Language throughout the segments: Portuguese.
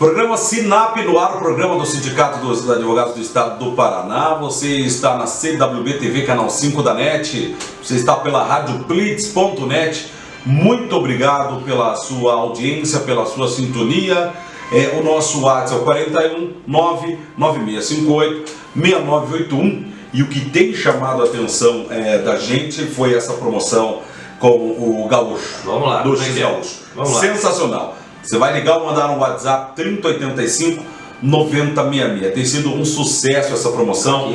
Programa Sinap no ar, o programa do Sindicato dos Advogados do Estado do Paraná. Você está na CWB TV, canal 5 da NET. Você está pela Rádio Blitz.net. Muito obrigado pela sua audiência, pela sua sintonia. O nosso WhatsApp é o 41 99658 6981. E o que tem chamado a atenção da gente foi essa promoção com o Gaúcho. Vamos lá. Do X Gaúcho. Vamos lá. Sensacional. Você vai ligar ou mandar no WhatsApp 3085 9066. Tem sido um sucesso essa promoção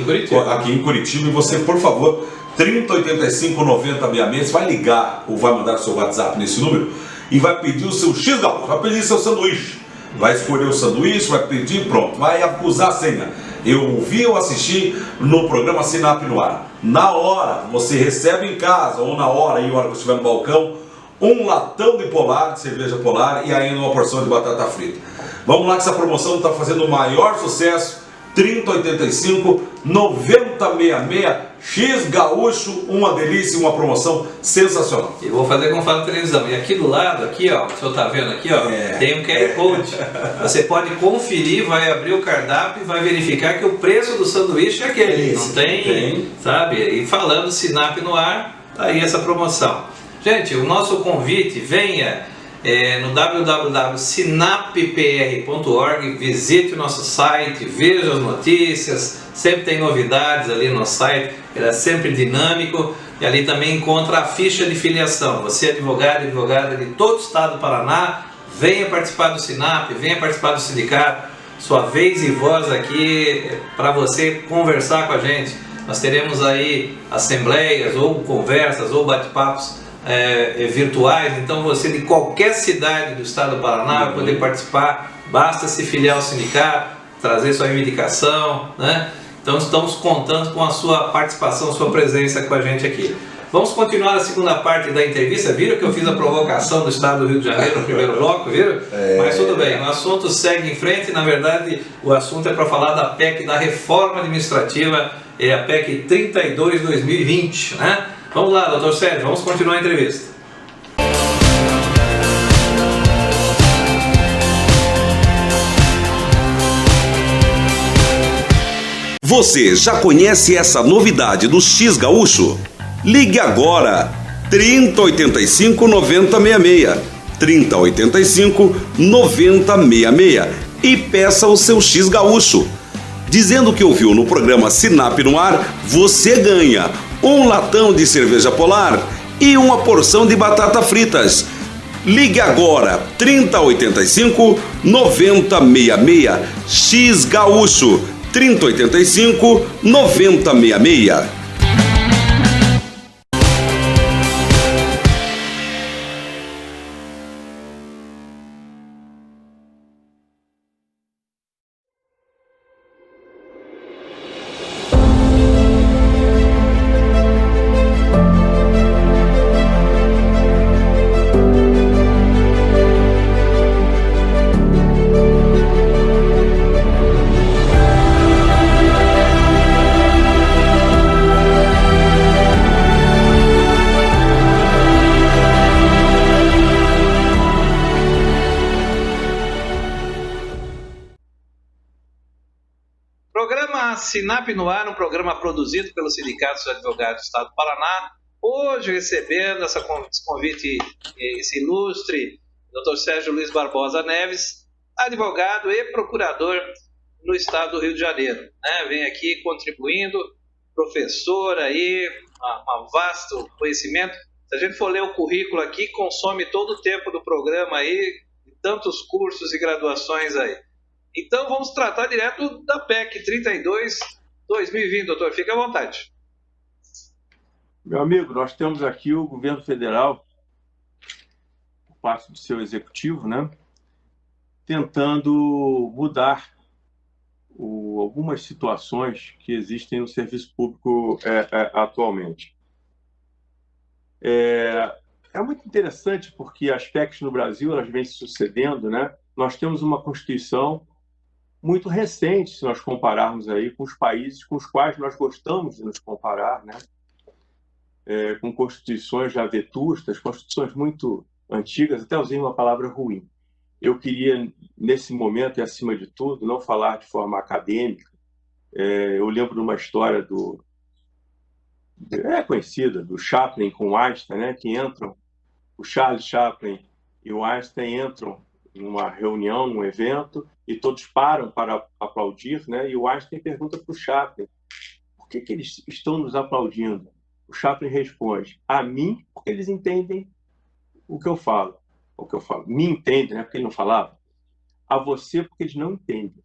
aqui em Curitiba. E você, por favor, 3085 9066, vai ligar ou vai mandar seu WhatsApp nesse número e vai pedir o seu X Gaúcho, vai pedir seu sanduíche. Vai escolher o sanduíche, vai pedir, pronto, vai usar a senha. Eu vi ou assisti no programa Sinap no ar. Na hora, você recebe em casa ou na hora, aí, a hora que estiver no balcão, um latão de polar, de cerveja polar e ainda uma porção de batata frita. Vamos lá que essa promoção está fazendo o maior sucesso. 3085 9066 X Gaúcho, uma delícia, uma promoção sensacional. Eu vou fazer como fala na televisão. E aqui do lado, aqui ó, o senhor está vendo aqui ó, tem um QR Code. Você pode conferir, vai abrir o cardápio e vai verificar que o preço do sanduíche é aquele. Não tem, sabe? E falando Sinap no ar, tá aí essa promoção. Gente, o nosso convite, venha no www.sinappr.org, visite o nosso site, veja as notícias, sempre tem novidades ali no site, ele é sempre dinâmico, e ali também encontra a ficha de filiação. Você, advogado e advogada de todo o estado do Paraná, venha participar do Sinap, venha participar do sindicato, sua vez e voz aqui para você conversar com a gente. Nós teremos aí assembleias, ou conversas, ou bate-papos virtuais, então você de qualquer cidade do estado do Paraná vai poder participar, basta se filiar ao sindicato, trazer sua reivindicação, né? Então estamos contando com a sua participação, sua presença com a gente aqui. Vamos continuar a segunda parte da entrevista. Viram que eu fiz a provocação do estado do Rio de Janeiro no primeiro bloco, viram? Mas tudo bem, o assunto segue em frente. Na verdade, o assunto é para falar da PEC, da reforma administrativa, a PEC 32/2020, né? Vamos lá, doutor Sérgio, vamos continuar a entrevista. Você já conhece essa novidade do X Gaúcho? Ligue agora, 3085 9066, 3085 9066 e peça o seu X Gaúcho. Dizendo que ouviu no programa Sinap no ar, você ganha um latão de cerveja polar e uma porção de batata fritas. Ligue agora, 3085 9066, X Gaúcho, 3085 9066. Sinap no ar, um programa produzido pelo Sindicato dos Advogados do Estado do Paraná. Hoje recebendo esse convite, esse ilustre Dr. Sérgio Luiz Barbosa Neves, advogado e procurador no Estado do Rio de Janeiro. Vem aqui contribuindo, professor aí, um vasto conhecimento. Se a gente for ler o currículo aqui, consome todo o tempo do programa aí, tantos cursos e graduações aí. Então vamos tratar direto da PEC 32/2020, doutor. Fique à vontade. Meu amigo, nós temos aqui o governo federal, por parte do seu executivo, né, tentando mudar algumas situações que existem no serviço público atualmente. É muito interessante porque as PECs no Brasil elas vêm se sucedendo, né? Nós temos uma Constituição muito recente, se nós compararmos aí com os países com os quais nós gostamos de nos comparar, né? Com constituições já vetustas, constituições muito antigas, até usei uma palavra ruim. eu queria, nesse momento e acima de tudo, não falar de forma acadêmica. Eu lembro de uma história conhecida, do Chaplin com o Einstein, né, que entram, o Charles Chaplin e o Einstein entram numa reunião, num evento, e todos param para aplaudir, né, e o Einstein pergunta para o Chaplin, por que eles estão nos aplaudindo? O Chaplin responde, a mim, porque eles entendem o que eu falo. O que eu falo. Me entendem, né, porque ele não falava. A você, porque eles não entendem.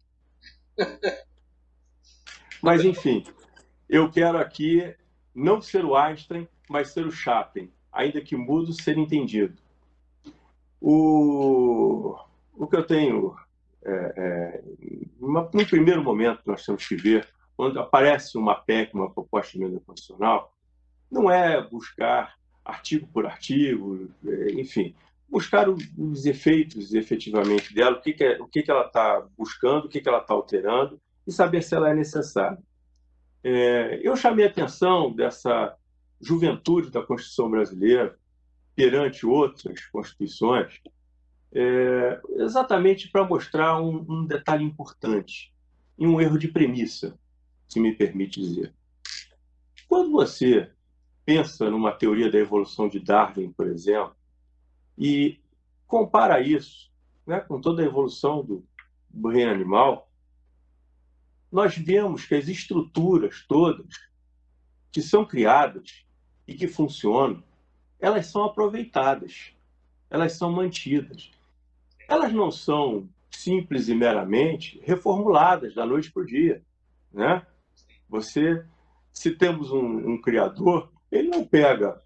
Mas, enfim, eu quero aqui não ser o Einstein, mas ser o Chaplin, ainda que mudo, ser entendido. O que eu tenho, no primeiro momento, nós temos que ver, quando aparece uma PEC, uma proposta de emenda constitucional, não é buscar artigo por artigo, enfim, buscar os efeitos efetivamente dela, o que ela está buscando, o que ela está alterando, e saber se ela é necessária. Eu chamei a atenção dessa juventude da Constituição brasileira perante outras constituições, exatamente para mostrar um detalhe importante e um erro de premissa, se me permite dizer. Quando você pensa numa teoria da evolução de Darwin, por exemplo, e compara isso, né, com toda a evolução do reino animal, nós vemos que as estruturas todas que são criadas e que funcionam, elas são aproveitadas, elas são mantidas. Elas não são simples e meramente reformuladas da noite para o dia, né? Se temos um criador, ele não pega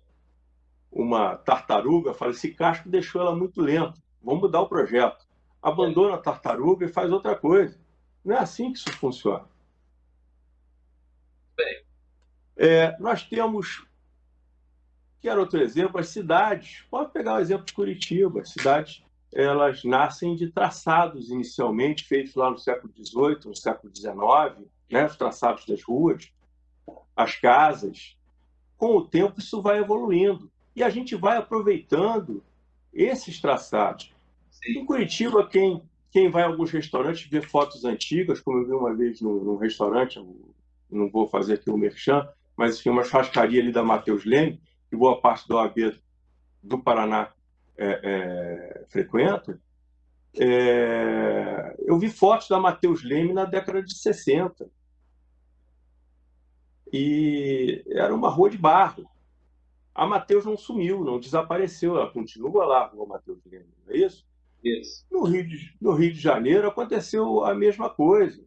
uma tartaruga e fala, esse casco deixou ela muito lenta, vamos mudar o projeto. Abandona a tartaruga e faz outra coisa. Não é assim que isso funciona. Nós temos, quero outro exemplo, as cidades. Pode pegar o exemplo de Curitiba. As cidades, elas nascem de traçados inicialmente feitos lá no século XVIII, no século XIX, né? Os traçados das ruas, as casas. Com o tempo, isso vai evoluindo. E a gente vai aproveitando esses traçados. Em Curitiba, quem vai a alguns restaurantes vê fotos antigas, como eu vi uma vez num restaurante, não vou fazer aqui o merchan, mas enfim, uma churrascaria ali da Matheus Leme, que boa parte da OAB do Paraná frequenta. Eu vi fotos da Matheus Leme na década de 60. E era uma rua de barro. A Matheus não sumiu, não desapareceu, ela continua lá, a rua Matheus Leme, não é isso? Isso. No Rio de Janeiro aconteceu a mesma coisa.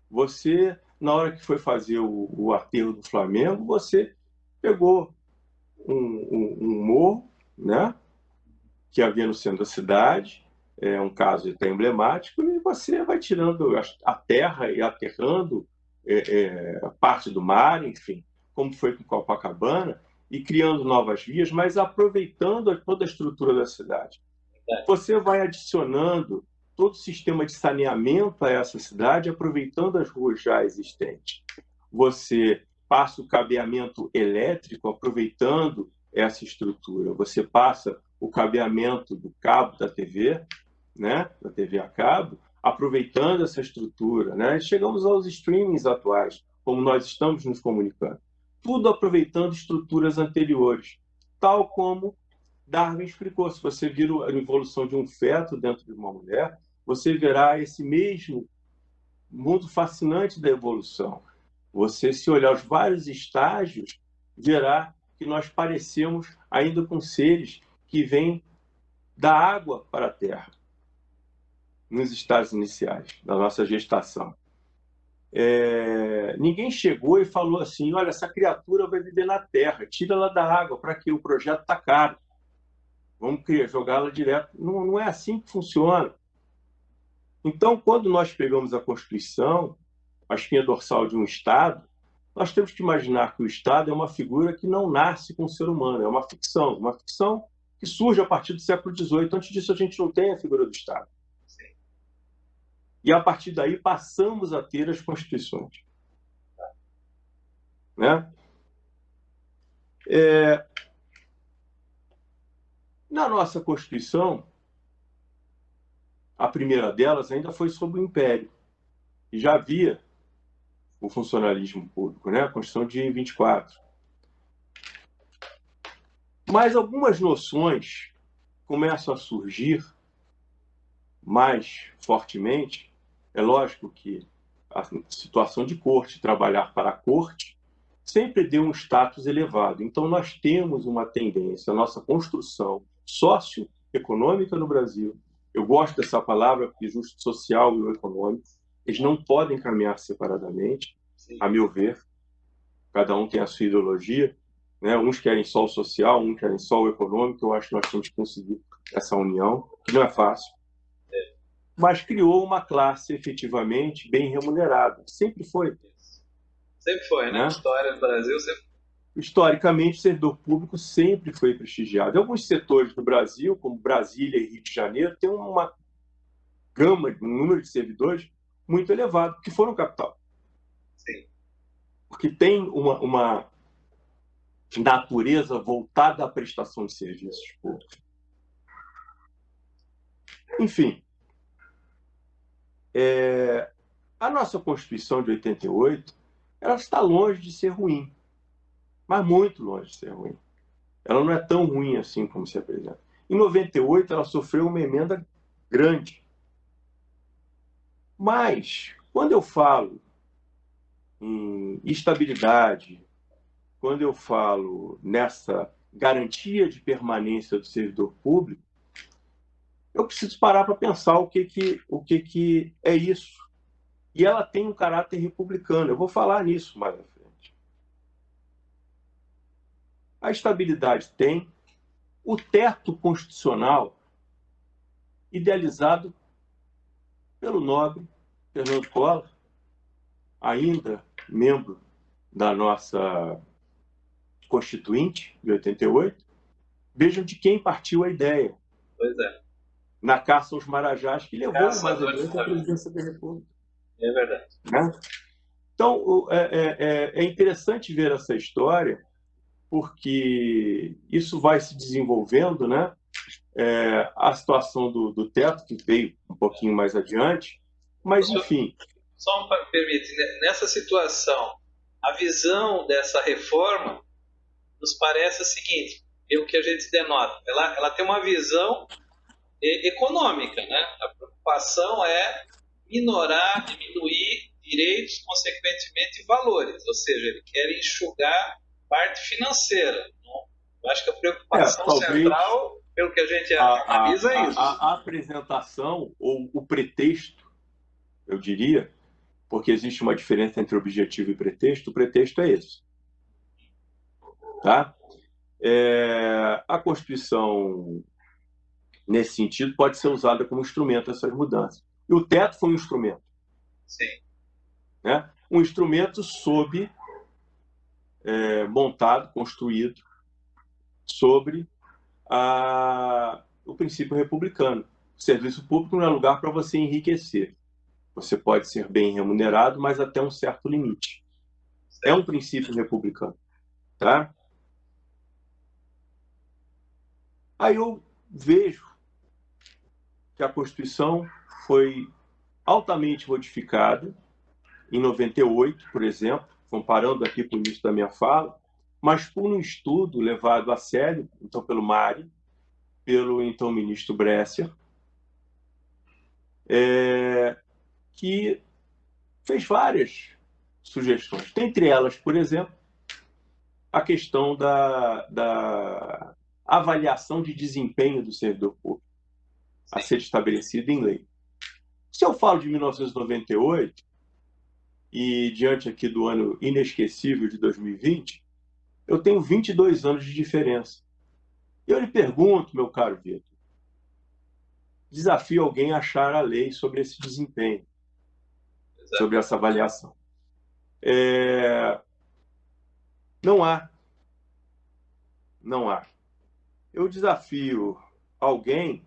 Você, na hora que foi fazer o aterro do Flamengo, você pegou um morro, né, que havia no centro da cidade, um caso até emblemático, e você vai tirando a terra e aterrando parte do mar, enfim, como foi com Copacabana, e criando novas vias, mas aproveitando toda a estrutura da cidade. Você vai adicionando todo o sistema de saneamento a essa cidade, aproveitando as ruas já existentes. Você passa o cabeamento elétrico, aproveitando essa estrutura. Você passa o cabeamento do cabo da TV, né, da TV a cabo, aproveitando essa estrutura, né? Chegamos aos streamings atuais, como nós estamos nos comunicando. Tudo aproveitando estruturas anteriores, tal como Darwin explicou. Se você vira a evolução de um feto dentro de uma mulher, você verá esse mesmo mundo fascinante da evolução. Você, se olhar os vários estágios, verá que nós parecemos ainda com seres que vêm da água para a terra, nos estágios iniciais da nossa gestação. Ninguém chegou e falou assim, olha, essa criatura vai viver na terra, tira ela da água, para que o projeto está caro. Vamos jogá-la direto. Não é assim que funciona. Então, quando nós pegamos a Constituição, a espinha dorsal de um Estado, nós temos que imaginar que o Estado é uma figura que não nasce com o ser humano, é uma ficção que surge a partir do século XVIII. Antes disso, a gente não tem a figura do Estado. Sim. E, a partir daí, passamos a ter as Constituições. Né? Na nossa Constituição, A primeira delas ainda foi sobre o Império. E já havia o funcionalismo público, né? A Constituição de 24. Mas algumas noções começam a surgir mais fortemente. É lógico que a situação de corte, trabalhar para a corte, sempre deu um status elevado. Então, nós temos uma tendência, a nossa construção socioeconômica no Brasil, eu gosto dessa palavra, porque justo social e o econômico, eles não podem caminhar separadamente, a meu ver. Cada um tem a sua ideologia, né? Uns querem só o social, uns querem só o econômico. Eu acho que nós temos que conseguir essa união, que não é fácil. Mas criou uma classe efetivamente bem remunerada. Sempre foi. Sempre foi, né? A história do Brasil sempre... Historicamente, o servidor público sempre foi prestigiado. Em alguns setores do Brasil, como Brasília e Rio de Janeiro, tem uma gama, um número de servidores muito elevado, que foram capital. Sim. Porque tem uma natureza voltada à prestação de serviços públicos. Enfim, a nossa Constituição de 88, ela está longe de ser ruim, mas muito longe de ser ruim. Ela não é tão ruim assim como se apresenta. Em 98, ela sofreu uma emenda grande. Mas, quando eu falo em estabilidade, quando eu falo nessa garantia de permanência do servidor público, eu preciso parar para pensar o que é isso. E ela tem um caráter republicano. Eu vou falar nisso mais à frente. A estabilidade tem o teto constitucional idealizado pelo nobre Fernando Collor, ainda membro da nossa Constituinte de 88. Vejam de quem partiu a ideia. Pois é. Na caça aos Marajás, que levou mais ou menos à presidência da República. É verdade. Né? Então, é interessante ver essa história, porque isso vai se desenvolvendo, né? A situação do teto, que veio um pouquinho mais adiante, mas, enfim... Só me permite, nessa situação, a visão dessa reforma nos parece a seguinte, é o que a gente denota, ela tem uma visão econômica, né? A preocupação é minorar, diminuir direitos, consequentemente valores, ou seja, ele quer enxugar parte financeira. Não? Eu acho que a preocupação central, pelo que a gente analisa, é isso. A apresentação, ou o pretexto, eu diria, porque existe uma diferença entre objetivo e pretexto, o pretexto é esse. Tá? A Constituição, nesse sentido, pode ser usada como instrumento dessas mudanças. E o teto foi um instrumento. Sim. Né? Um instrumento montado, construído sobre o princípio republicano. O serviço público não é lugar para você enriquecer. Você pode ser bem remunerado, mas até um certo limite. É um princípio republicano. Tá? Aí eu vejo que a Constituição foi altamente modificada em 98, por exemplo, comparando aqui com o início da minha fala, mas por um estudo levado a sério, então pelo MARI, pelo então ministro Bresser, que fez várias sugestões. Dentre elas, por exemplo, a questão da avaliação de desempenho do servidor público a ser estabelecida em lei. Se eu falo de 1998, e diante aqui do ano inesquecível de 2020, eu tenho 22 anos de diferença. Eu lhe pergunto, meu caro Vitor, desafio alguém a achar a lei sobre esse desempenho, sobre essa avaliação. Não há. Não há. Eu desafio alguém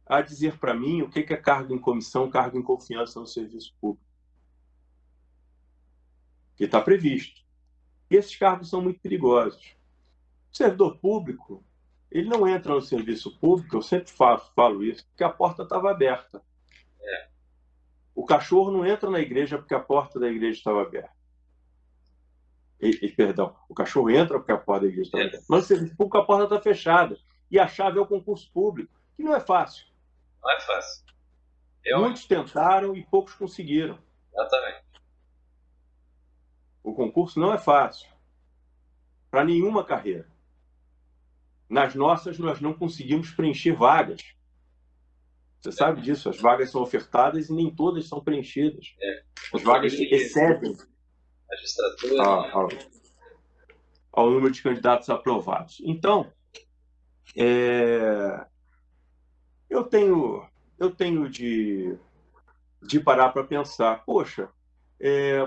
a dizer para mim o que é cargo em comissão, cargo em confiança no serviço público. Que está previsto. E esses cargos são muito perigosos. O servidor público, Ele não entra no serviço público, eu sempre falo isso, porque a porta estava aberta. O cachorro não entra na igreja porque a porta da igreja estava aberta. Perdão, o cachorro entra porque a porta da igreja estava aberta. Mas no serviço público a porta está fechada. E a chave é o concurso público, que não é fácil. Não é fácil. Muitos tentaram e poucos conseguiram. Exatamente. O concurso não é fácil. Para nenhuma carreira. Nas nossas, nós não conseguimos preencher vagas. Você sabe disso, as vagas são ofertadas e nem todas são preenchidas. As vagas excedem ao número de candidatos aprovados. Então, eu tenho de parar para pensar, poxa,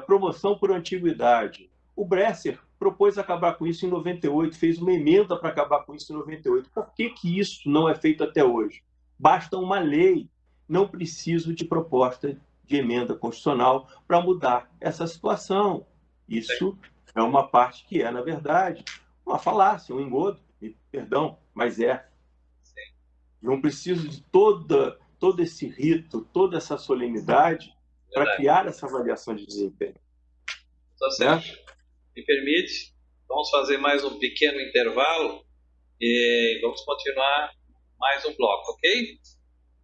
promoção por antiguidade. O Bresser propôs acabar com isso em 98, fez uma emenda para acabar com isso em 98. Por que isso não é feito até hoje? Basta uma lei, não preciso de proposta de emenda constitucional para mudar essa situação. Isso é uma parte que na verdade, uma falácia, um engodo, perdão, mas é. Não preciso de todo esse rito, toda essa solenidade para criar essa avaliação de desempenho. Então, Sérgio, me permite, vamos fazer mais um pequeno intervalo e vamos continuar mais um bloco, ok?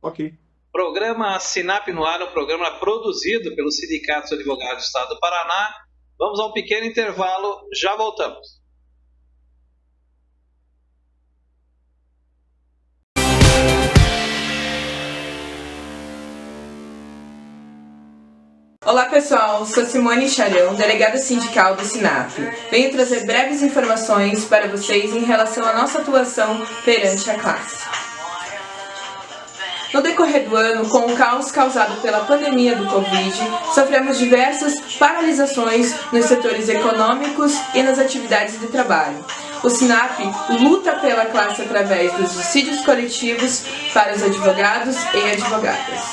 Ok. Programa Sinap no Ar, um programa produzido pelo Sindicato dos Advogados do Estado do Paraná. Vamos a um pequeno intervalo, já voltamos. Olá pessoal, sou Simone Charão, delegada sindical do Sinap. Venho trazer breves informações para vocês em relação à nossa atuação perante a classe. No decorrer do ano, com o caos causado pela pandemia do Covid, sofremos diversas paralisações nos setores econômicos e nas atividades de trabalho. O Sinap luta pela classe através dos dissídios coletivos para os advogados e advogadas.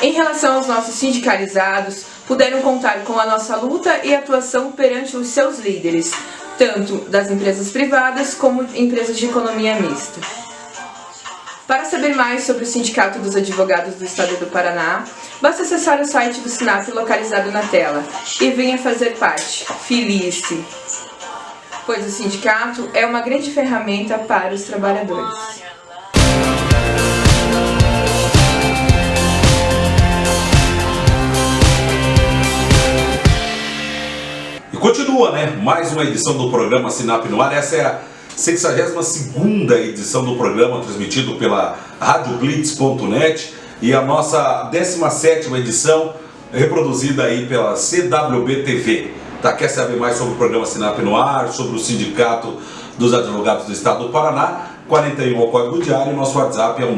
Em relação aos nossos sindicalizados, puderam contar com a nossa luta e atuação perante os seus líderes, tanto das empresas privadas como empresas de economia mista. Para saber mais sobre o Sindicato dos Advogados do Estado do Paraná, basta acessar o site do Sinap localizado na tela e venha fazer parte, filie-se, pois o sindicato é uma grande ferramenta para os trabalhadores. Continua, né? Mais uma edição do programa Sinap no Ar. Essa é a 62ª edição do programa, transmitido pela radioblitz.net, e a nossa 17ª edição, reproduzida aí pela CWB TV. Tá? Quer saber mais sobre o programa Sinap no Ar, sobre o Sindicato dos Advogados do Estado do Paraná? 41 é o código diário, nosso WhatsApp é o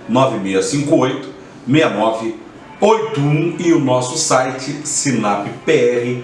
99658-6981 e o nosso site sinappr.org.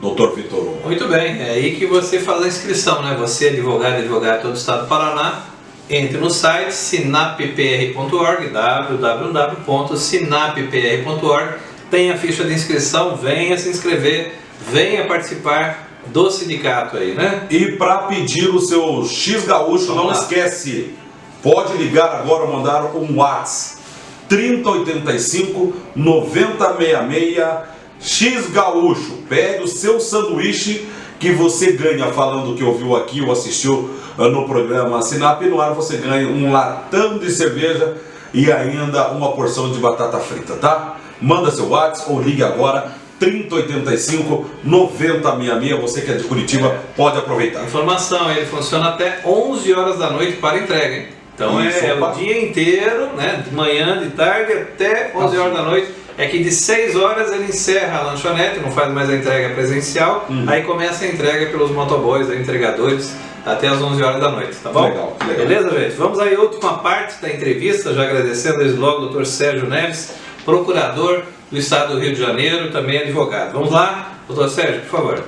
Doutor Vitor. Muito bem, é aí que você faz a inscrição, né? Você, advogado todo o Estado do Paraná, entre no site sinappr.org, www.sinappr.org, tem a ficha de inscrição, venha se inscrever, venha participar do sindicato aí, né? E para pedir o seu X Gaúcho, não esquece, pode ligar agora ou mandar um WhatsApp 3085 9066 X Gaúcho. Pede o seu sanduíche que você ganha, falando que ouviu aqui ou assistiu no programa Sinap no Ar, você ganha um latão de cerveja e ainda uma porção de batata frita, tá? Manda seu WhatsApp ou ligue agora 3085 9066. Você que é de Curitiba pode aproveitar. Informação, ele funciona até 11 horas da noite para entrega, hein? Então isso, é o dia inteiro, né? De manhã, de tarde até 11 horas da noite. É que de 6 horas ele encerra a lanchonete, não faz mais a entrega presencial, aí começa a entrega pelos motoboys, entregadores, até as 11 horas da noite, tá bom? Legal. Beleza, gente? Vamos aí à última parte da entrevista, já agradecendo desde logo o Dr. Sérgio Neves, procurador do Estado do Rio de Janeiro, também advogado. Vamos lá, Dr. Sérgio, por favor.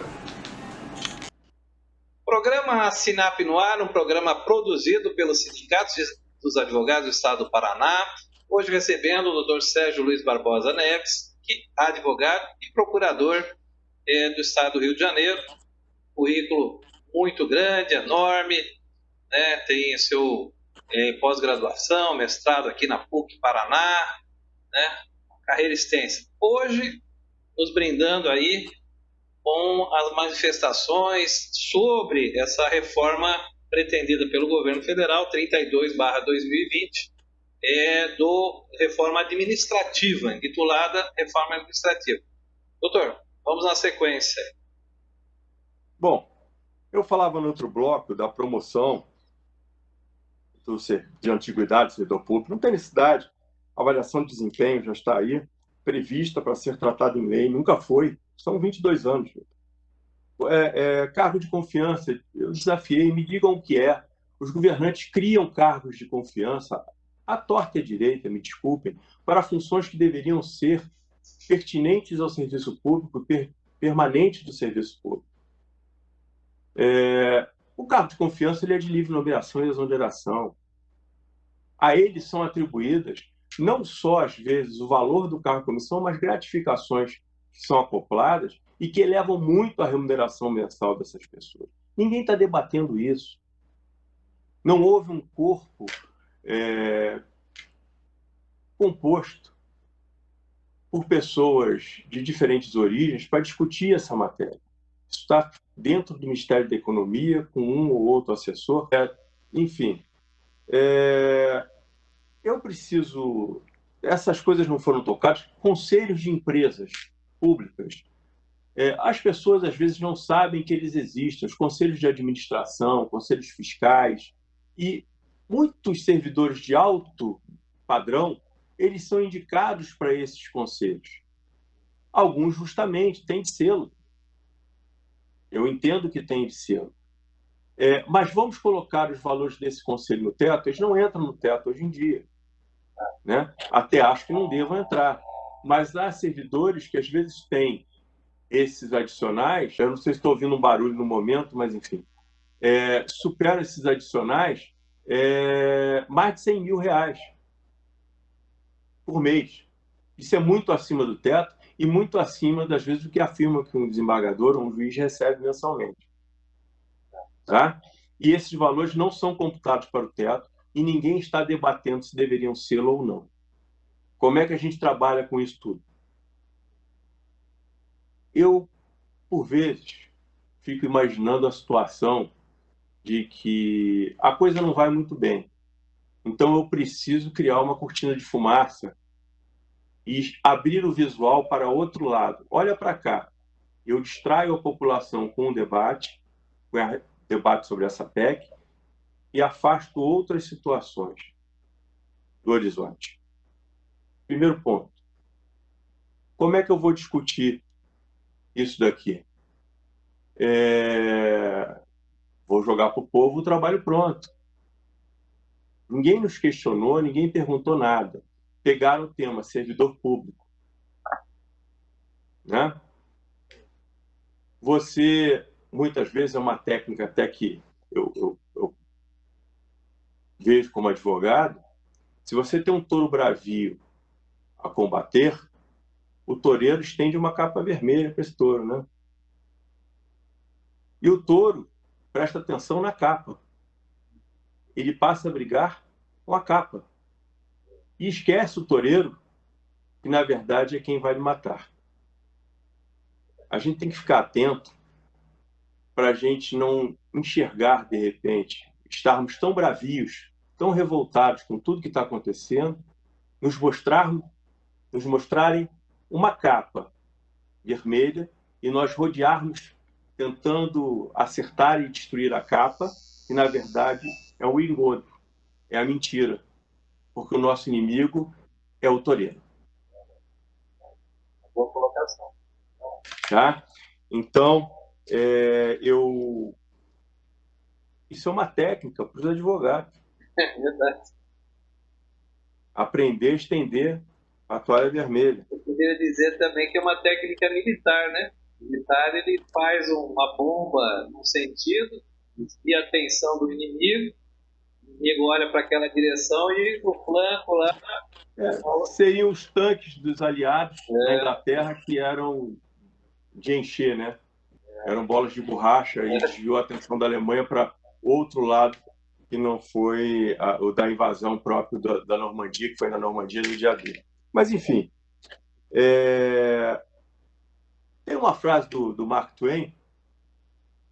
Programa Sinap no Ar, um programa produzido pelo Sindicato dos Advogados do Estado do Paraná. Hoje recebendo o Dr. Sérgio Luiz Barbosa Neves, que é advogado e procurador do Estado do Rio de Janeiro. Currículo muito grande, enorme, né? Tem seu pós-graduação, mestrado aqui na PUC Paraná, né? Carreira extensa. Hoje, nos brindando aí com as manifestações sobre essa reforma pretendida pelo governo federal, 32/2020, do reforma administrativa, intitulada reforma administrativa. Doutor, vamos na sequência. Bom, eu falava no outro bloco da promoção de antiguidade do setor público. Não tem necessidade. A avaliação de desempenho já está aí, prevista para ser tratada em lei. Nunca foi. São 22 anos. Cargo de confiança, eu desafiei, me digam o que é. Os governantes criam cargos de confiança, à torta e à direita, me desculpem, para funções que deveriam ser pertinentes ao serviço público, permanentes do serviço público. O cargo de confiança ele é de livre nomeação e exoneração. A ele são atribuídas não só, às vezes, o valor do cargo de comissão, mas gratificações que são acopladas e que elevam muito a remuneração mensal dessas pessoas. Ninguém está debatendo isso. Não houve um corpo composto por pessoas de diferentes origens para discutir essa matéria. Isso está dentro do Ministério da Economia, com um ou outro assessor. Enfim, eu preciso... Essas coisas não foram tocadas. Conselhos de empresas públicas. As pessoas, às vezes, não sabem que eles existem. Os conselhos de administração, conselhos fiscais e muitos servidores de alto padrão, eles são indicados para esses conselhos. Alguns, justamente, têm de sê-lo. Eu entendo que tem de sê-lo. Mas vamos colocar os valores desse conselho no teto? Eles não entram no teto hoje em dia. Né? Até acho que não devam entrar. Mas há servidores que, às vezes, têm esses adicionais, eu não sei se estou ouvindo um barulho no momento, mas, enfim, superam esses adicionais mais de 100 mil reais por mês. Isso é muito acima do teto e muito acima, das vezes, do que afirma que um desembargador ou um juiz recebe mensalmente. Tá? E esses valores não são computados para o teto e ninguém está debatendo se deveriam ser ou não. Como é que a gente trabalha com isso tudo? Eu, por vezes, fico imaginando a situação de que a coisa não vai muito bem. Então, eu preciso criar uma cortina de fumaça e abrir o visual para outro lado. Olha para cá. Eu distraio a população com o debate sobre essa PEC, e afasto outras situações do horizonte. Primeiro ponto. Como é que eu vou discutir isso daqui? Vou jogar para o povo o trabalho pronto. Ninguém nos questionou, ninguém perguntou nada. Pegaram o tema servidor público. Né? Você, muitas vezes, é uma técnica até que eu vejo como advogado. Se você tem um touro bravio a combater, o toureiro estende uma capa vermelha para esse touro, né? E o touro presta atenção na capa. Ele passa a brigar com a capa. E esquece o toureiro, que na verdade é quem vai lhe matar. A gente tem que ficar atento para a gente não enxergar, de repente, estarmos tão bravios, tão revoltados com tudo que está acontecendo, nos mostrarem uma capa vermelha e nós rodearmos tentando acertar e destruir a capa, que na verdade é o engodo, é a mentira, porque o nosso inimigo é o toureiro. Boa colocação. Tá? Então, isso é uma técnica para os advogados. É verdade. Aprender a estender a toalha vermelha. Eu poderia dizer também que é uma técnica militar, né? O militar, ele faz uma bomba num sentido, desvia a atenção do inimigo, o inimigo olha para aquela direção e o flanco lá... seriam os tanques dos aliados na Inglaterra que eram de encher, né? Eram bolas de borracha e desviou a atenção da Alemanha para outro lado, que não foi o da invasão próprio da Normandia, que foi na Normandia no dia D. Mas, enfim, tem uma frase do Mark Twain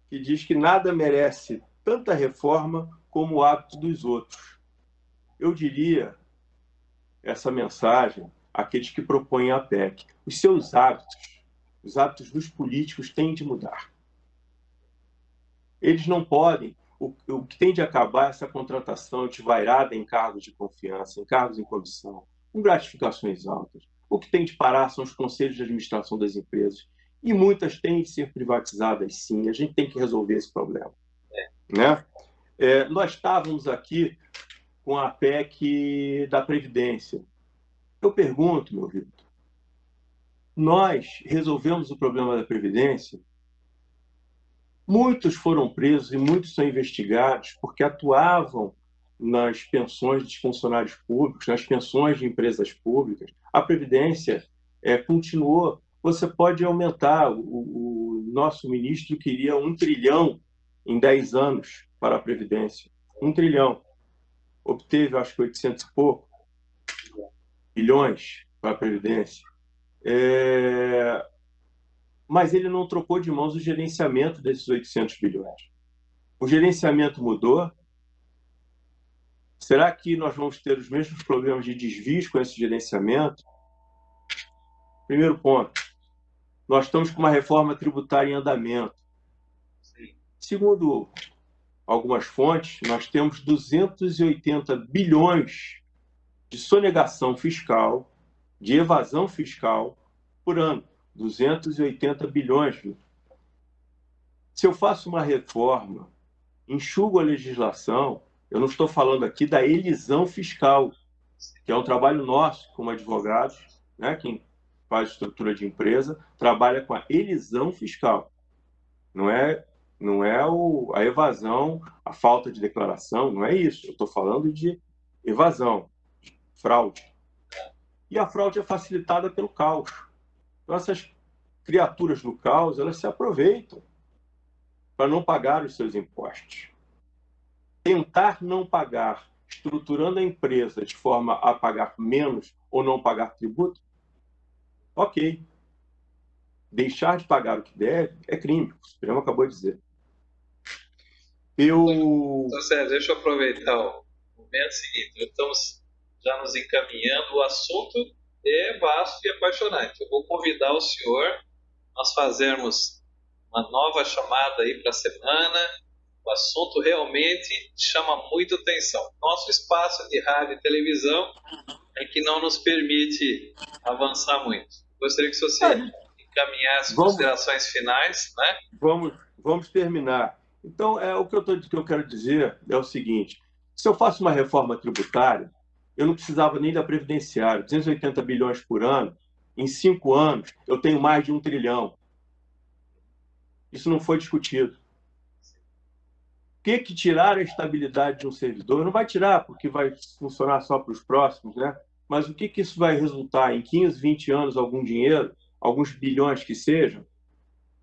que diz que nada merece tanta reforma como o hábito dos outros. Eu diria essa mensagem àqueles que propõem a PEC. Os seus hábitos, os hábitos dos políticos têm de mudar. Eles não podem. O que tem de acabar é essa contratação desvairada em cargos de confiança, em cargos em comissão, com gratificações altas. O que tem de parar são os conselhos de administração das empresas. E muitas têm de ser privatizadas, sim. A gente tem que resolver esse problema. Né? Nós estávamos aqui com a PEC da Previdência. Eu pergunto, meu Vitor, nós resolvemos o problema da Previdência? Muitos foram presos e muitos são investigados porque atuavam nas pensões dos funcionários públicos, nas pensões de empresas públicas. A Previdência continuou. Você pode aumentar. O nosso ministro queria 1 trilhão em 10 anos para a Previdência. 1 trilhão. Obteve, acho que 800 e pouco bilhões para a Previdência. Mas ele não trocou de mãos o gerenciamento desses 800 bilhões. O gerenciamento mudou. Será que nós vamos ter os mesmos problemas de desvios com esse gerenciamento? Primeiro ponto, nós estamos com uma reforma tributária em andamento. Segundo algumas fontes, nós temos 280 bilhões de sonegação fiscal, de evasão fiscal por ano. 280 bilhões. Se eu faço uma reforma, enxugo a legislação, eu não estou falando aqui da elisão fiscal, que é um trabalho nosso como advogados, né? Quem faz estrutura de empresa trabalha com a elisão fiscal. Não é a evasão, a falta de declaração, não é isso. Eu estou falando de evasão, de fraude. E a fraude é facilitada pelo caos. Então, essas criaturas no caos, elas se aproveitam para não pagar os seus impostos. Tentar não pagar, estruturando a empresa de forma a pagar menos ou não pagar tributo, ok. Deixar de pagar o que deve é crime. O Supremo acabou de dizer. Então, Sérgio, deixa eu aproveitar o momento seguinte. Estamos já nos encaminhando. O assunto é vasto e apaixonante. Eu vou convidar o senhor, nós fazermos uma nova chamada aí para a semana. O assunto realmente chama muito atenção. Nosso espaço de rádio e televisão é que não nos permite avançar muito. Gostaria que você encaminhasse considerações finais, né? Vamos terminar. Então, o que eu quero dizer é o seguinte: se eu faço uma reforma tributária, eu não precisava nem da previdenciária. 280 bilhões por ano, em 5 anos, eu tenho mais de 1 trilhão. Isso não foi discutido. O que tirar a estabilidade de um servidor? Não vai tirar, porque vai funcionar só para os próximos, né? Mas o que isso vai resultar em 15, 20 anos, algum dinheiro, alguns bilhões que sejam?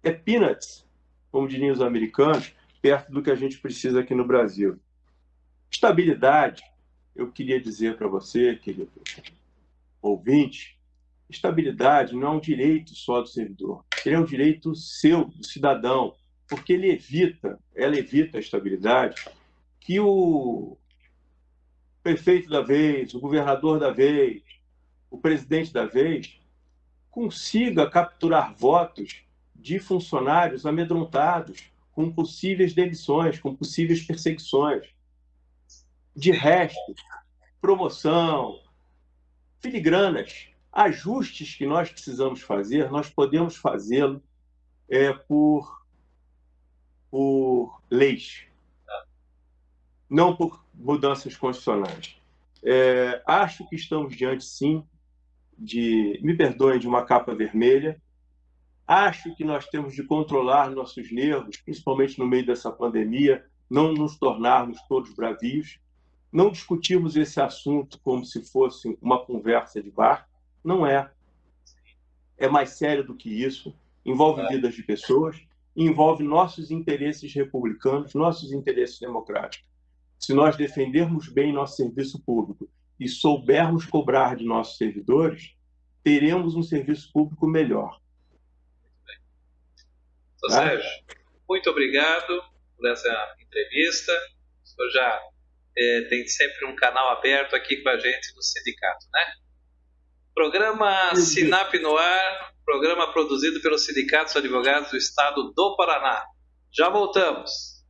É peanuts, como diriam os americanos, perto do que a gente precisa aqui no Brasil. Estabilidade, eu queria dizer para você, querido ouvinte, estabilidade não é um direito só do servidor, ele é um direito seu, do cidadão, porque ela evita a estabilidade que o prefeito da vez, o governador da vez, o presidente da vez, consiga capturar votos de funcionários amedrontados com possíveis demissões, com possíveis perseguições. De resto, promoção, filigranas, ajustes que nós precisamos fazer, nós podemos fazê-lo por leis, não por mudanças constitucionais. Acho que estamos diante, sim, me perdoem, de uma capa vermelha. Acho que nós temos de controlar nossos nervos, principalmente no meio dessa pandemia, não nos tornarmos todos bravios, não discutirmos esse assunto como se fosse uma conversa de bar. Não é. É mais sério do que isso, envolve vidas de pessoas, envolve nossos interesses republicanos, nossos interesses democráticos. Se nós defendermos bem nosso serviço público e soubermos cobrar de nossos servidores, teremos um serviço público melhor. Tá? Sérgio, muito obrigado por essa entrevista. O senhor já tem sempre um canal aberto aqui com a gente do sindicato, né? Programa Sinap no Ar, programa produzido pelo Sindicato dos Advogados do Estado do Paraná. Já voltamos.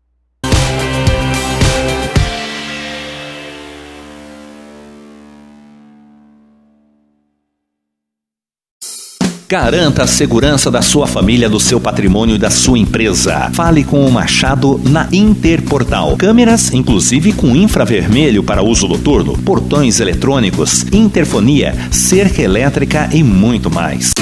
Garanta a segurança da sua família, do seu patrimônio e da sua empresa. Fale com o Machado na Interportal. Câmeras, inclusive com infravermelho para uso noturno, portões eletrônicos, interfonia, cerca elétrica e muito mais.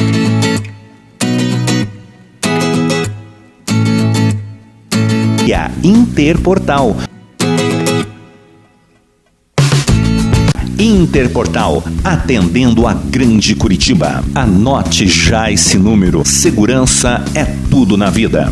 E a Interportal. Interportal, atendendo a grande Curitiba. Anote já esse número. Segurança é tudo na vida.